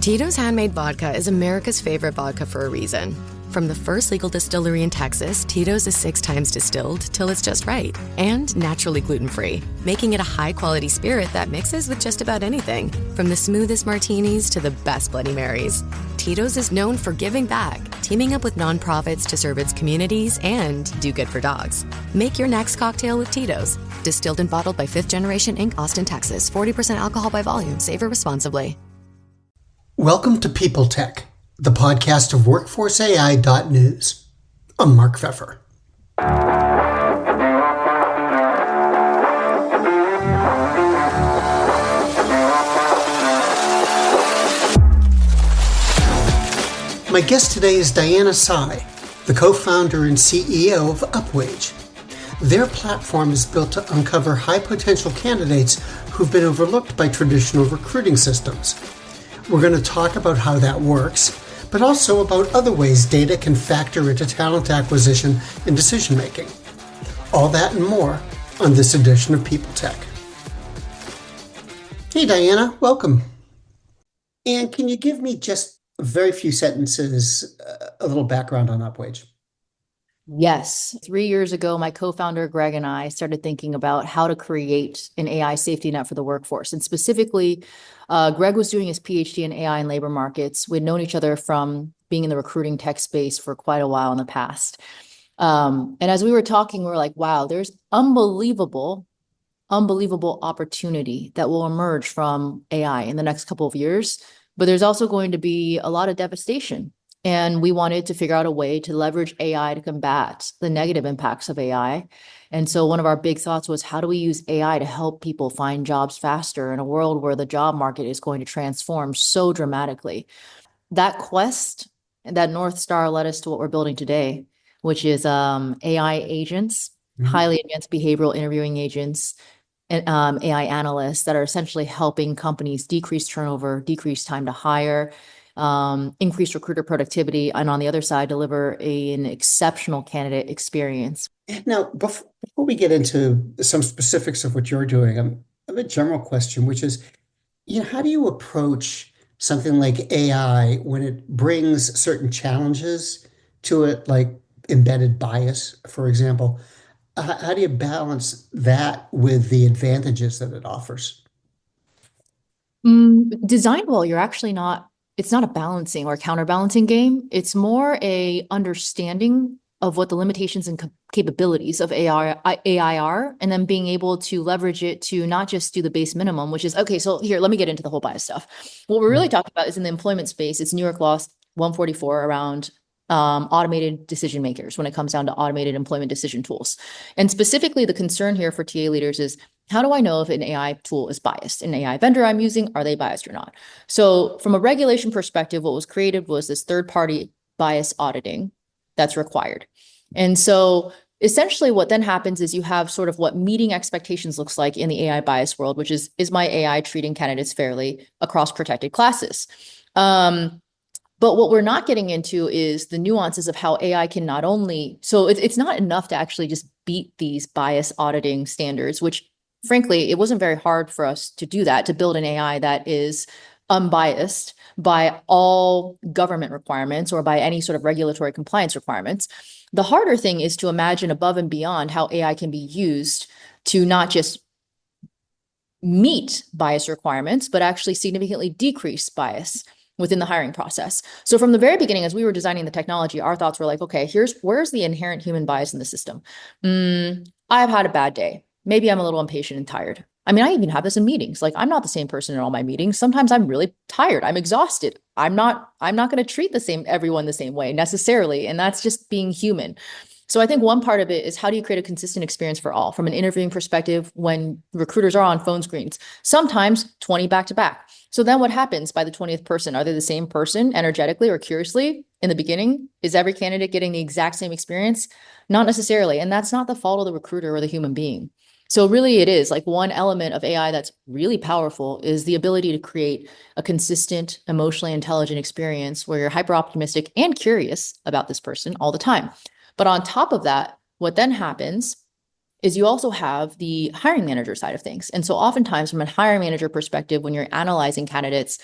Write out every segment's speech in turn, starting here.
Tito's Handmade Vodka is America's favorite vodka for a reason. From the first legal distillery in Texas, Tito's is 6 times distilled till it's just right. And naturally gluten-free, making it a high-quality spirit that mixes with just about anything. From the smoothest martinis to the best Bloody Marys. Tito's is known for giving back, teaming up with nonprofits to serve its communities and do good for dogs. Make your next cocktail with Tito's. Distilled and bottled by 5th Generation Inc., Austin, Texas. 40% alcohol by volume. Savor responsibly. Welcome to People Tech, the podcast of WorkforceAI.news. I'm Mark Pfeffer. My guest today is Tsai, the co-founder and CEO of Upwage. Their platform is built to uncover high-potential candidates who've been overlooked by traditional recruiting systems. We're going to talk about how that works, but also about other ways data can factor into talent acquisition and decision-making. All that and more on this edition of People Tech. Hey, Diana, welcome. And can you give me just a very few sentences, a little background on Upwage? Yes. 3 years ago, my co-founder, Greg, and I started thinking about how to create an AI safety net for the workforce. And specifically, Greg was doing his PhD in AI and labor markets. We'd known each other from being in the recruiting tech space for quite a while in the past. And as we were talking, we were like, wow, there's unbelievable opportunity that will emerge from AI in the next couple of years. But there's also going to be a lot of devastation. And we wanted to figure out a way to leverage AI to combat the negative impacts of AI. And so one of our big thoughts was, how do we use AI to help people find jobs faster in a world where the job market is going to transform so dramatically? That quest, that North Star led us to what we're building today, which is AI agents, highly advanced behavioral interviewing agents, and AI analysts that are essentially helping companies decrease turnover, decrease time to hire, increase recruiter productivity, and on the other side, deliver an exceptional candidate experience. Now, before we get into some specifics of what you're doing, I have a general question, which is, how do you approach something like AI when it brings certain challenges to it, like embedded bias, for example? How do you balance that with the advantages that it offers? Designed well, it's not a balancing or a counterbalancing game. It's more a understanding of what the limitations and capabilities of AI are, and then being able to leverage it to not just do the base minimum, which is, okay, so here, let me get into the whole bias stuff. What we're really talking about is in the employment space, it's New York Law 144 around automated decision makers when it comes down to automated employment decision tools. And specifically, the concern here for TA leaders is, how do I know if an AI tool is biased? An AI vendor I'm using, are they biased or not? So from a regulation perspective, what was created was this third-party bias auditing that's required. And so essentially what then happens is you have sort of what meeting expectations looks like in the AI bias world, which is my AI treating candidates fairly across protected classes? But what we're not getting into is the nuances of how AI can not only, so it's not enough to actually just beat these bias auditing standards, which frankly, it wasn't very hard for us to do that, to build an AI that is unbiased by all government requirements or by any sort of regulatory compliance requirements. The harder thing is to imagine above and beyond how AI can be used to not just meet bias requirements, but actually significantly decrease bias within the hiring process. So from the very beginning, as we were designing the technology, our thoughts were like, okay, where's the inherent human bias in the system? I've had a bad day. Maybe I'm a little impatient and tired. I mean, I even have this in meetings. Like, I'm not the same person in all my meetings. Sometimes I'm really tired. I'm exhausted. I'm not going to treat everyone the same way necessarily. And that's just being human. So I think one part of it is, how do you create a consistent experience for all? From an interviewing perspective, when recruiters are on phone screens, sometimes 20 back to back. So then what happens by the 20th person? Are they the same person energetically or curiously in the beginning? Is every candidate getting the exact same experience? Not necessarily. And that's not the fault of the recruiter or the human being. So really it is like one element of AI that's really powerful is the ability to create a consistent, emotionally intelligent experience where you're hyper optimistic and curious about this person all the time. But on top of that, what then happens is you also have the hiring manager side of things. And so oftentimes from a hiring manager perspective, when you're analyzing candidates,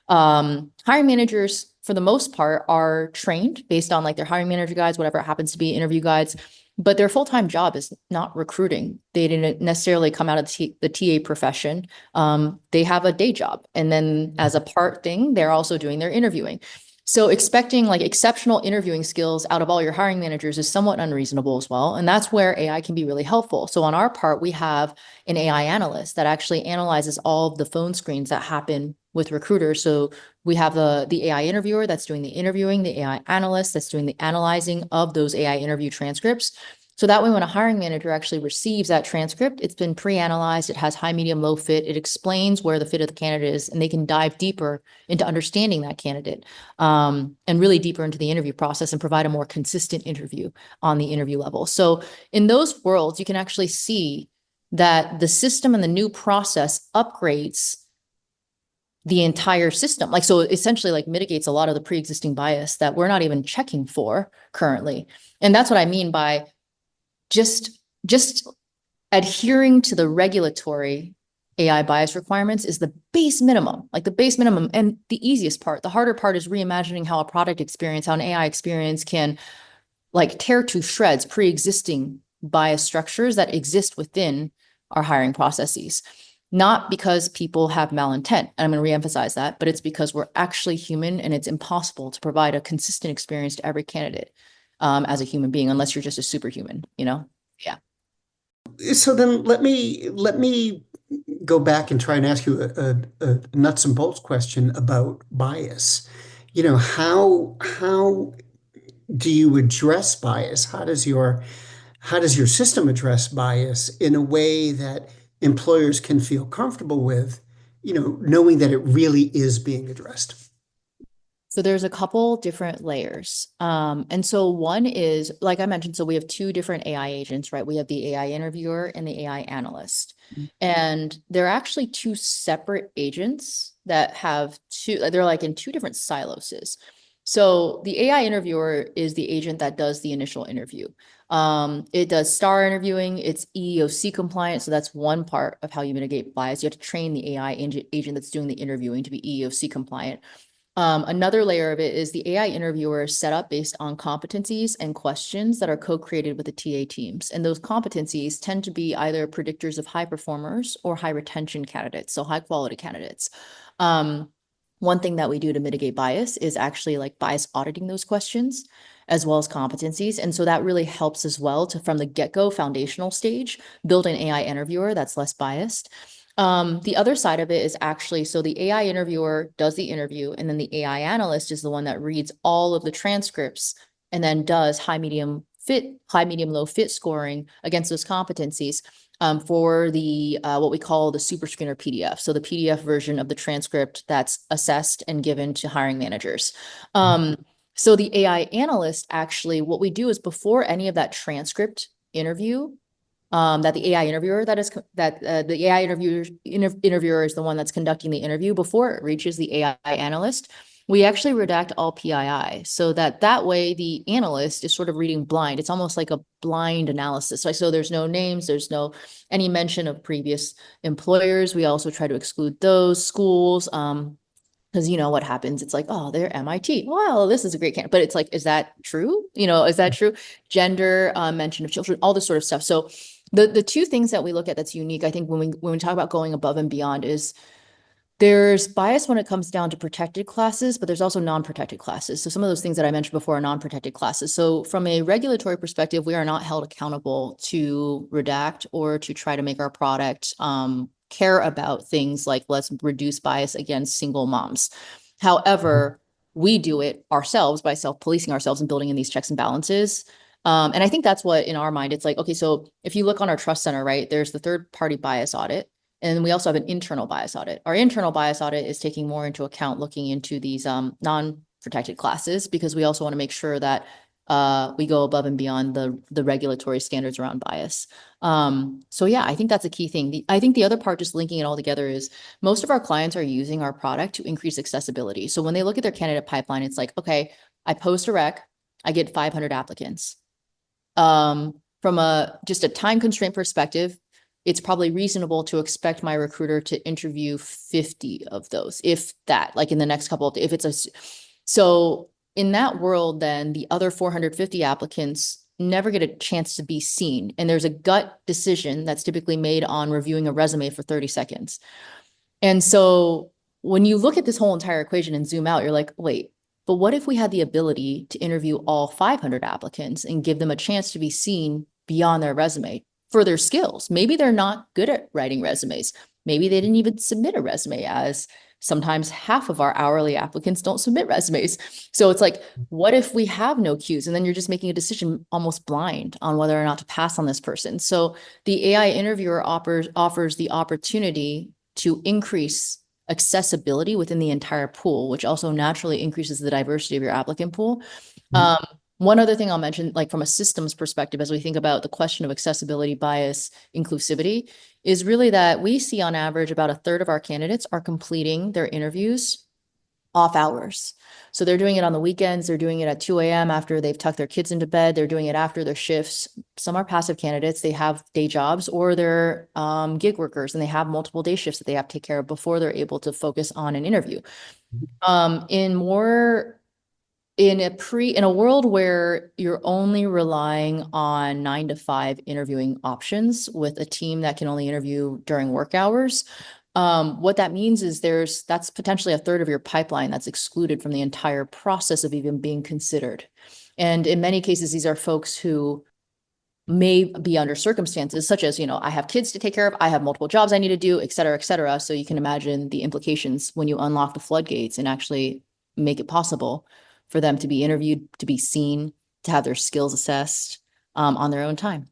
Hiring managers, for the most part, are trained based on like their hiring manager guides, whatever it happens to be, interview guides. But their full-time job is not recruiting. They didn't necessarily come out of the TA profession. They have a day job. And then as a part thing, they're also doing their interviewing. So expecting like exceptional interviewing skills out of all your hiring managers is somewhat unreasonable as well. And that's where AI can be really helpful. So on our part, we have an AI analyst that actually analyzes all of the phone screens that happen with recruiters. So we have the AI interviewer that's doing the interviewing, the AI analyst that's doing the analyzing of those AI interview transcripts. So that way, when a hiring manager actually receives that transcript, it's been pre-analyzed, it has high, medium, low fit, it explains where the fit of the candidate is, and they can dive deeper into understanding that candidate, and really deeper into the interview process and provide a more consistent interview on the interview level. So in those worlds, you can actually see that the system and the new process upgrades the entire system. Like, so essentially like mitigates a lot of the pre-existing bias that we're not even checking for currently. And that's what I mean by just adhering to the regulatory AI bias requirements is the base minimum, like the base minimum. And the easiest part, the harder part is reimagining how a product experience, how an AI experience can like tear to shreds pre-existing bias structures that exist within our hiring processes. Not because people have malintent, and I'm going to reemphasize that, but it's because we're actually human and it's impossible to provide a consistent experience to every candidate as a human being, unless you're just a superhuman, you know? Yeah. So then let me go back and try and ask you a nuts and bolts question about bias. How do you address bias? How does your system address bias in a way that employers can feel comfortable with, knowing that it really is being addressed? So there's a couple different layers. And so one is, like I mentioned, so we have two different AI agents, right? We have the AI interviewer and the AI analyst. And they're actually two separate agents that have they're like in two different silos. So the AI interviewer is the agent that does the initial interview. It does star interviewing, it's EEOC compliant. So that's one part of how you mitigate bias. You have to train the AI agent that's doing the interviewing to be EEOC compliant. Another layer of it is the AI interviewer is set up based on competencies and questions that are co-created with the TA teams. And those competencies tend to be either predictors of high performers or high retention candidates, so high quality candidates. One thing that we do to mitigate bias is actually like bias auditing those questions as well as competencies. And so that really helps as well to, from the get-go foundational stage, build an AI interviewer that's less biased. The other side of it is actually, so the AI interviewer does the interview, and then the AI analyst is the one that reads all of the transcripts and then does high, medium, low fit scoring against those competencies for the what we call the super screener PDF. So the PDF version of the transcript that's assessed and given to hiring managers. So the AI analyst, actually, what we do is before any of that transcript interview, that the AI interviewer the AI interviewer is the one that's conducting the interview before it reaches the AI analyst. We actually redact all PII so that way the analyst is sort of reading blind. It's almost like a blind analysis. Right? So there's no names, there's no any mention of previous employers. We also try to exclude those schools. Because you know what happens, it's like, oh, they're MIT. Well, this is a great candidate, but it's like, is that true? Is that true? Gender, mention of children, all this sort of stuff. So the two things that we look at that's unique, I think, when we talk about going above and beyond, is there's bias when it comes down to protected classes, but there's also non-protected classes. So some of those things that I mentioned before are non-protected classes. So from a regulatory perspective, we are not held accountable to redact or to try to make our product care about things like let's reduce bias against single moms. However, we do it ourselves by self-policing ourselves and building in these checks and balances. And I think that's what, in our mind, it's like, okay, so if you look on our trust center, right, there's the third-party bias audit. And we also have an internal bias audit. Our internal bias audit is taking more into account looking into these non-protected classes, because we also want to make sure that we go above and beyond the regulatory standards around bias. So yeah, I think that's a key thing. I think the other part, just linking it all together, is most of our clients are using our product to increase accessibility. So when they look at their candidate pipeline, it's like, okay, I post a rec, I get 500 applicants. From just a time constraint perspective, it's probably reasonable to expect my recruiter to interview 50 of those, if that, like in the next couple of days, if it's so in that world, then the other 450 applicants never get a chance to be seen. And there's a gut decision that's typically made on reviewing a resume for 30 seconds. And so when you look at this whole entire equation and zoom out, you're like, wait, but what if we had the ability to interview all 500 applicants and give them a chance to be seen beyond their resume for their skills? Maybe they're not good at writing resumes. Maybe they didn't even submit a resume, as sometimes half of our hourly applicants don't submit resumes. So it's like, what if we have no cues? And then you're just making a decision almost blind on whether or not to pass on this person. So the AI interviewer offers the opportunity to increase accessibility within the entire pool, which also naturally increases the diversity of your applicant pool. One other thing I'll mention, like from a systems perspective, as we think about the question of accessibility, bias, inclusivity, is really that we see on average about a third of our candidates are completing their interviews off hours. So they're doing it on the weekends. They're doing it at 2 a.m. after they've tucked their kids into bed. They're doing it after their shifts. Some are passive candidates. They have day jobs, or they're gig workers, and they have multiple day shifts that they have to take care of before they're able to focus on an interview. In a world where you're only relying on 9 to 5 interviewing options with a team that can only interview during work hours, what that means is that's potentially a third of your pipeline that's excluded from the entire process of even being considered. And in many cases, these are folks who may be under circumstances such as, I have kids to take care of, I have multiple jobs I need to do, et cetera, et cetera. So you can imagine the implications when you unlock the floodgates and actually make it possible for them to be interviewed, to be seen, to have their skills assessed on their own time.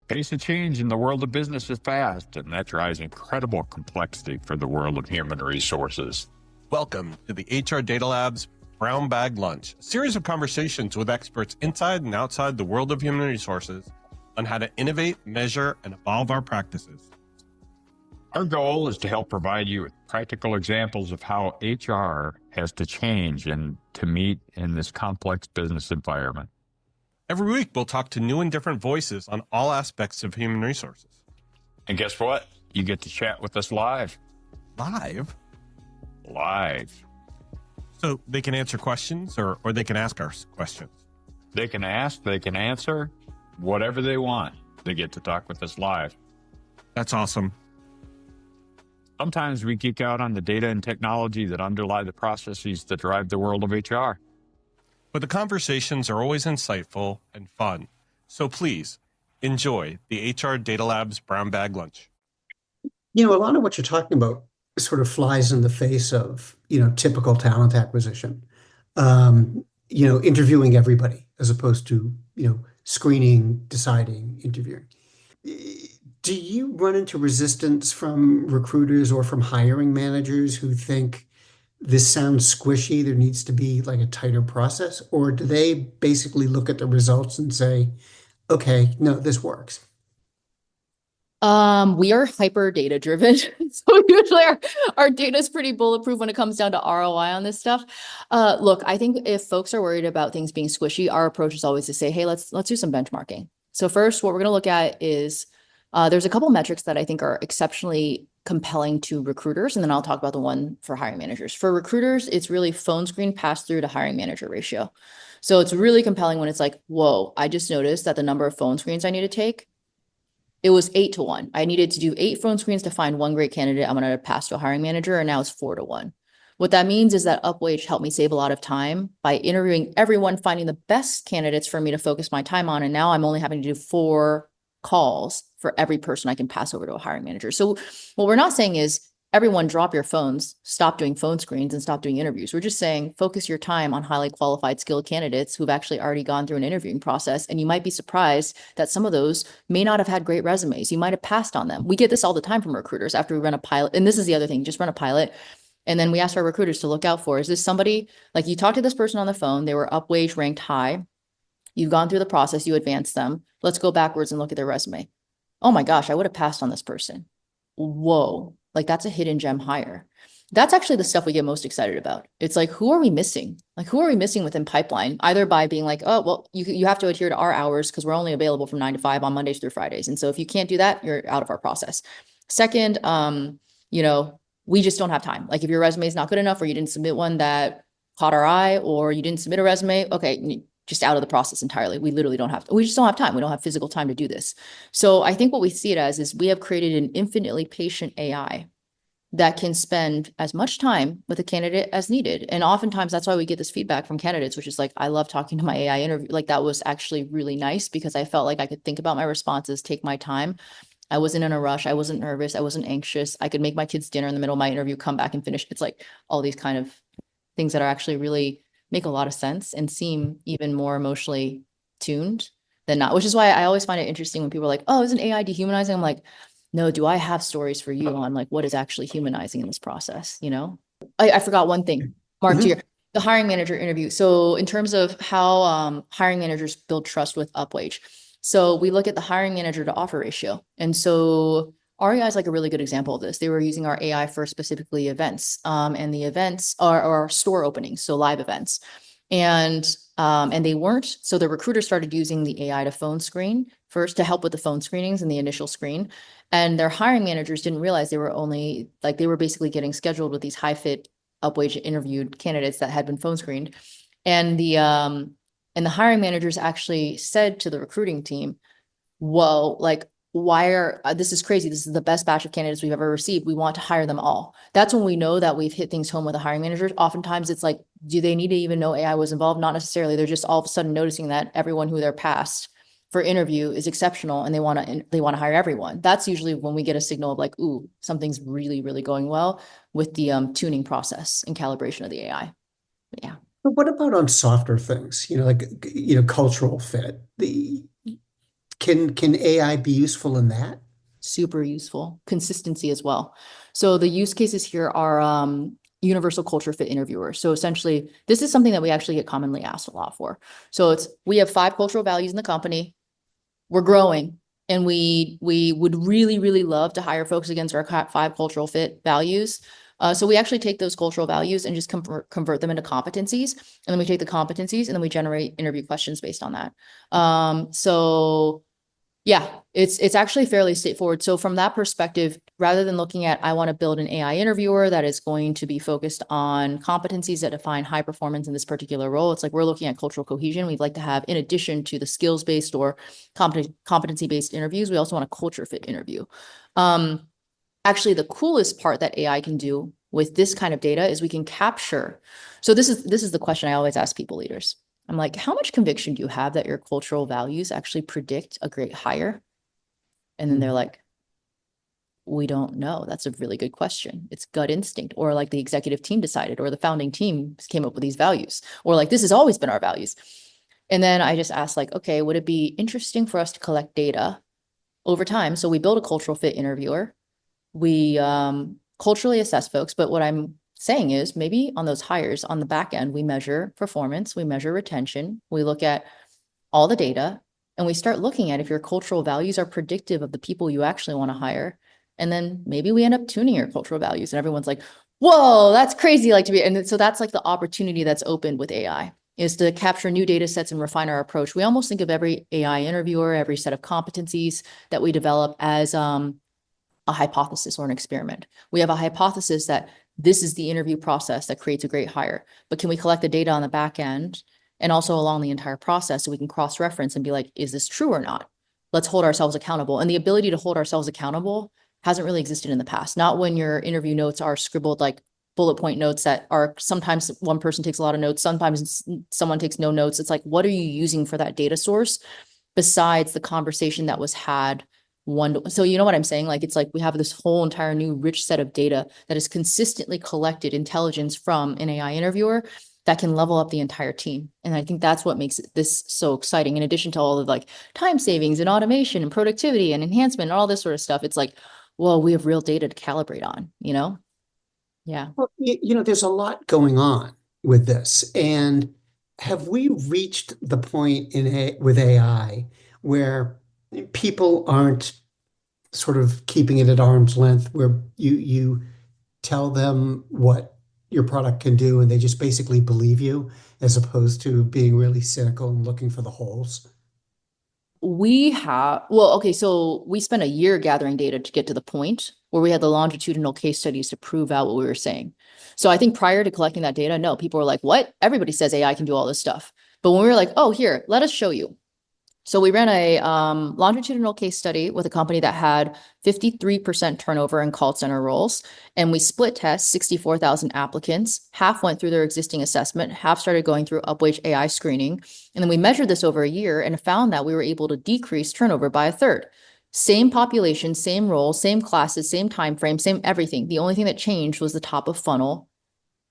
Pace of change in the world of business is fast, and that drives incredible complexity for the world of human resources. Welcome to the HR Data Lab's Brown Bag Lunch, a series of conversations with experts inside and outside the world of human resources on how to innovate, measure, and evolve our practices. Our goal is to help provide you with practical examples of how HR has to change and to meet in this complex business environment. Every week, we'll talk to new and different voices on all aspects of human resources. And guess what? You get to chat with us live. Live? Live. So they can answer questions or they can ask us questions? They can ask, they can answer, whatever they want. They get to talk with us live. That's awesome. Sometimes we geek out on the data and technology that underlie the processes that drive the world of HR. But the conversations are always insightful and fun. So please enjoy the HR Data Lab's Brown Bag Lunch. A lot of what you're talking about sort of flies in the face of, typical talent acquisition. Interviewing everybody as opposed to, screening, deciding, interviewing. Do you run into resistance from recruiters or from hiring managers who think this sounds squishy, there needs to be like a tighter process? Or do they basically look at the results and say, okay, no, this works? We are hyper data driven. So usually our data is pretty bulletproof when it comes down to ROI on this stuff. Look, I think if folks are worried about things being squishy, our approach is always to say, hey, let's do some benchmarking. So first, what we're going to look at is there's a couple metrics that I think are exceptionally compelling to recruiters, and then I'll talk about the one for hiring managers. For recruiters, it's really phone screen pass through to hiring manager ratio. So it's really compelling when it's like, whoa, I just noticed that the number of phone screens I need to take, it was 8-1. I needed to do 8 phone screens to find one great candidate I'm going to pass to a hiring manager, and now it's 4-1. What that means is that Upwage helped me save a lot of time by interviewing everyone, finding the best candidates for me to focus my time on, and now I'm only having to do 4 calls for every person I can pass over to a hiring manager. So what we're not saying is everyone drop your phones, stop doing phone screens and stop doing interviews. We're just saying focus your time on highly qualified, skilled candidates who've actually already gone through an interviewing process. And you might be surprised that some of those may not have had great resumes. You might have passed on them. We get this all the time from recruiters after we run a pilot. And this is the other thing, just run a pilot. And then we ask our recruiters to look out for, is this somebody, like you talked to this person on the phone, they were Upwage ranked high. You've gone through the process, you advanced them. Let's go backwards and look at their resume. Oh my gosh, I would have passed on this person. Whoa, like that's a hidden gem hire. That's actually the stuff we get most excited about. It's like, who are we missing? Like, who are we missing within pipeline? Either by being like, oh, well, you have to adhere to our hours because we're only available from 9 to 5 on Mondays through Fridays. And so if you can't do that, you're out of our process. Second, you know, we just don't have time. Like if your resume is not good enough or you didn't submit one that caught our eye or you didn't submit a resume, okay, just out of the process entirely. We literally don't have, we just don't have time. We don't have physical time to do this. So I think what we see it as is we have created an infinitely patient AI that can spend as much time with a candidate as needed. And oftentimes that's why we get this feedback from candidates, which is like, I love talking to my AI interview. Like that was actually really nice because I felt like I could think about my responses, take my time. I wasn't in a rush. I wasn't nervous. I wasn't anxious. I could make my kids dinner in the middle of my interview, come back and finish. It's like all these kind of things that are actually really make a lot of sense and seem even more emotionally tuned than not, which is why I always find it interesting when people are like, oh, isn't AI dehumanizing? I'm like, no, do I have stories for you on like what is actually humanizing in this process? You know, I forgot one thing, Mark, to your the hiring manager interview. So in terms of how hiring managers build trust with Upwage. So we look at the hiring manager to offer ratio. And so REI is like a really good example of this. They were using our AI for specifically events. And the events are store openings, so live events. And they weren't. So the recruiter started using the AI to phone screen first to help with the phone screenings and the initial screen. And their hiring managers didn't realize they were only like they were basically getting scheduled with these high fit Upwage interviewed candidates that had been phone screened. And the hiring managers actually said to the recruiting team, whoa, like why are this is crazy. This is the best batch of candidates we've ever received. We want to hire them all. That's when we know that we've hit things home with the hiring managers. Oftentimes it's like, do they need to even know AI was involved? Not necessarily. They're just all of a sudden noticing that everyone who they're passed for interview is exceptional and they want to hire everyone. That's usually when we get a signal of like, ooh, something's really, really going well with the tuning process and calibration of the AI. But yeah. But what about on softer things? Like cultural fit. Can AI be useful in that? Super useful. Consistency as well. So the use cases here are universal culture fit interviewers. So essentially, this is something that we actually get commonly asked a lot for. So we have 5 cultural values in the company. We're growing, and we would really, really love to hire folks against our 5 cultural fit values. So we actually take those cultural values and just convert them into competencies. And then we take the competencies and then we generate interview questions based on that. So yeah, it's actually fairly straightforward. So from that perspective, rather than looking at, I want to build an AI interviewer that is going to be focused on competencies that define high performance in this particular role, it's like we're looking at cultural cohesion. We'd like to have, in addition to the skills-based or competency-based interviews, we also want a culture fit interview. Actually, the coolest part that AI can do with this kind of data is we can capture. So this is the question I always ask people leaders. I'm like, how much conviction do you have that your cultural values actually predict a great hire? And then they're like, we don't know. That's a really good question. It's gut instinct, or like the executive team decided, or the founding team came up with these values, or like this has always been our values. And then I just asked like, okay, would it be interesting for us to collect data over time? So we build a cultural fit interviewer. We culturally assess folks, but what I'm saying is maybe on those hires on the back end, we measure performance, we measure retention, we look at all the data, and we start looking at if your cultural values are predictive of the people you actually want to hire. And then maybe we end up tuning your cultural values and everyone's like, whoa, that's crazy. Like to be, and so that's like the opportunity that's opened with AI, is to capture new data sets and refine our approach. We almost think of every AI interviewer, every set of competencies that we develop as a hypothesis or an experiment. We have a hypothesis that this is the interview process that creates a great hire, but can we collect the data on the back end and also along the entire process so we can cross-reference and be like, is this true or not? Let's hold ourselves accountable. And the ability to hold ourselves accountable hasn't really existed in the past. Not when your interview notes are scribbled like bullet point notes that are sometimes one person takes a lot of notes, sometimes someone takes no notes. It's like, what are you using for that data source besides the conversation that was had so you know what I'm saying? Like, it's like we have this whole entire new rich set of data that is consistently collected intelligence from an AI interviewer that can level up the entire team. And I think that's what makes this so exciting. In addition to all of like time savings and automation and productivity and enhancement and all this sort of stuff, it's like, well, we have real data to calibrate on, you know? Yeah. Well, there's a lot going on with this. And have we reached the point with AI where people aren't sort of keeping it at arm's length, where you tell them what your product can do and they just basically believe you as opposed to being really cynical and looking for the holes? So we spent a year gathering data to get to the point where we had the longitudinal case studies to prove out what we were saying. So I think prior to collecting that data, no, people were like, what? Everybody says AI can do all this stuff. But when we were like, oh, here, let us show you. So we ran a longitudinal case study with a company that had 53% turnover in call center roles. And we split test 64,000 applicants. Half went through their existing assessment, half started going through Upwage AI screening. And then we measured this over a year and found that we were able to decrease turnover by a third. Same population, same role, same classes, same time frame, same everything. The only thing that changed was the top of funnel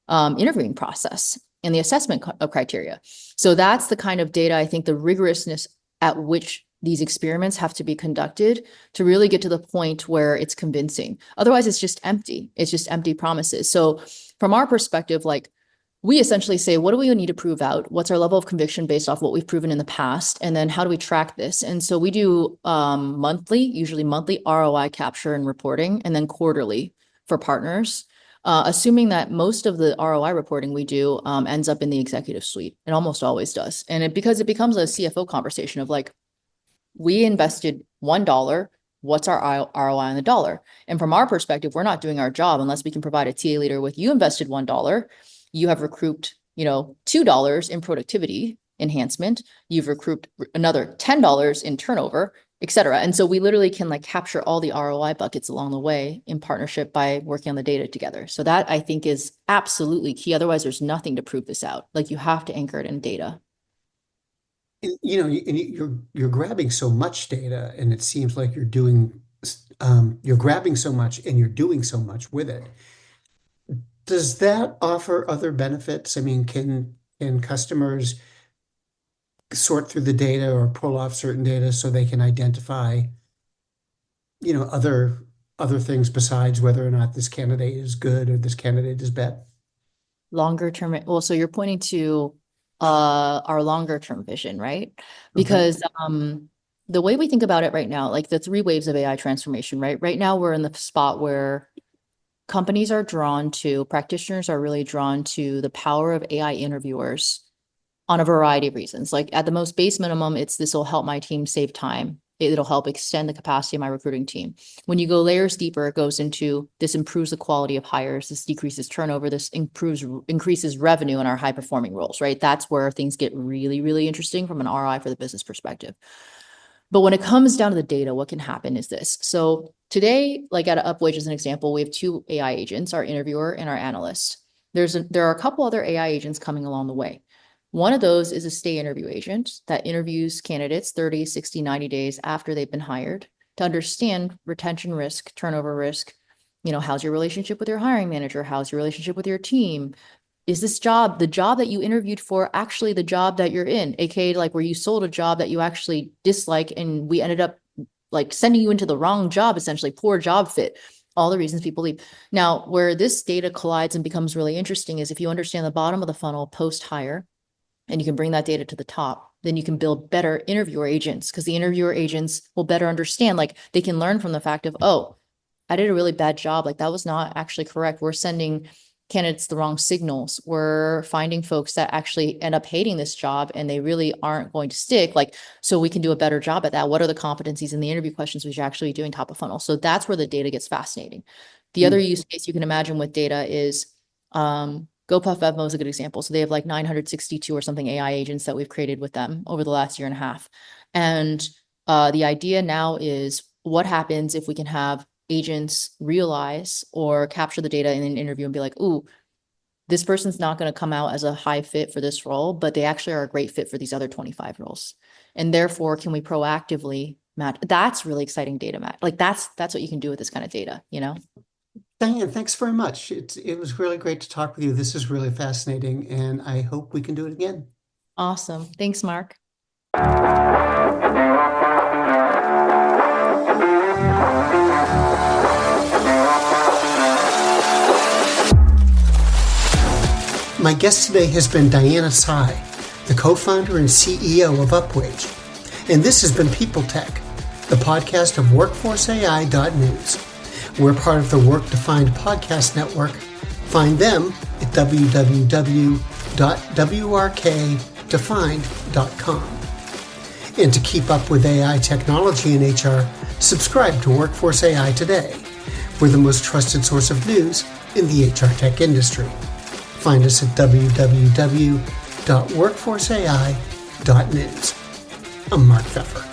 interviewing process and the assessment criteria. So that's the kind of data, I think, the rigorousness at which these experiments have to be conducted to really get to the point where it's convincing. Otherwise, it's just empty. It's just empty promises. So from our perspective, like, we essentially say, what do we need to prove out? What's our level of conviction based off what we've proven in the past? And then how do we track this? And so we do usually monthly ROI capture and reporting, and then quarterly for partners, assuming that most of the ROI reporting we do ends up in the executive suite. It almost always does. And because it becomes a CFO conversation of like, we invested $1, what's our ROI on the dollar? And from our perspective, we're not doing our job unless we can provide a TA leader with, you invested $1, you have recouped, $2 in productivity enhancement, you've recouped another $10 in turnover, et cetera. And so we literally can like capture all the ROI buckets along the way in partnership by working on the data together. So that I think is absolutely key. Otherwise, there's nothing to prove this out. Like, you have to anchor it in data. You're grabbing so much data, and it seems like you're grabbing so much and you're doing so much with it. Does that offer other benefits? I mean, can customers sort through the data or pull off certain data so they can identify, other things besides whether or not this candidate is good or this candidate is bad? Longer term. Well, so you're pointing to our longer term vision, right? Because the way we think about it right now, like the 3 waves of AI transformation, right? Right now, we're in the spot where practitioners are really drawn to the power of AI interviewers on a variety of reasons. Like, at the most base minimum, this will help my team save time. It'll help extend the capacity of my recruiting team. When you go layers deeper, it goes into, this improves the quality of hires, this decreases turnover, this increases revenue in our high performing roles, right? That's where things get really, really interesting from an ROI for the business perspective. But when it comes down to the data, what can happen is this. So today, like at Upwage as an example, we have 2 AI agents, our interviewer and our analyst. There are a couple other AI agents coming along the way. One of those is a stay interview agent that interviews candidates 30, 60, 90 days after they've been hired to understand retention risk, turnover risk. How's your relationship with your hiring manager? How's your relationship with your team? Is this job, the job that you interviewed for, actually the job that you're in? AKA, like, where you sold a job that you actually dislike and we ended up like sending you into the wrong job, essentially poor job fit. All the reasons people leave. Now, where this data collides and becomes really interesting is if you understand the bottom of the funnel post-hire, and you can bring that data to the top, then you can build better interviewer agents, because the interviewer agents will better understand, like, they can learn from the fact of, oh, I did a really bad job. Like, that was not actually correct. We're sending candidates the wrong signals. We're finding folks that actually end up hating this job and they really aren't going to stick. Like, so we can do a better job at that. What are the competencies in the interview questions we should actually be doing top of funnel? So that's where the data gets fascinating. The other use case you can imagine with data is, GoPuff is a good example. So they have like 962 or something AI agents that we've created with them over the last year and a half. And the idea now is, what happens if we can have agents realize or capture the data in an interview and be like, ooh, this person's not going to come out as a high fit for this role, but they actually are a great fit for these other 25 roles. And therefore, can we proactively match? That's really exciting data, Matt. Like, that's what you can do with this kind of data, Diane, thanks very much. It was really great to talk with you. This is really fascinating, and I hope we can do it again. Awesome. Thanks, Mark. My guest today has been Diana Tsai, the co-founder and CEO of Upwage. And this has been People Tech, the podcast of WorkforceAI.news. We're part of the Work Defined Podcast Network. Find them at www.wrkdefined.com. And to keep up with AI technology in HR, subscribe to Workforce AI today. We're the most trusted source of news in the HR tech industry. Find us at www.workforceai.news. I'm Mark Pfeffer.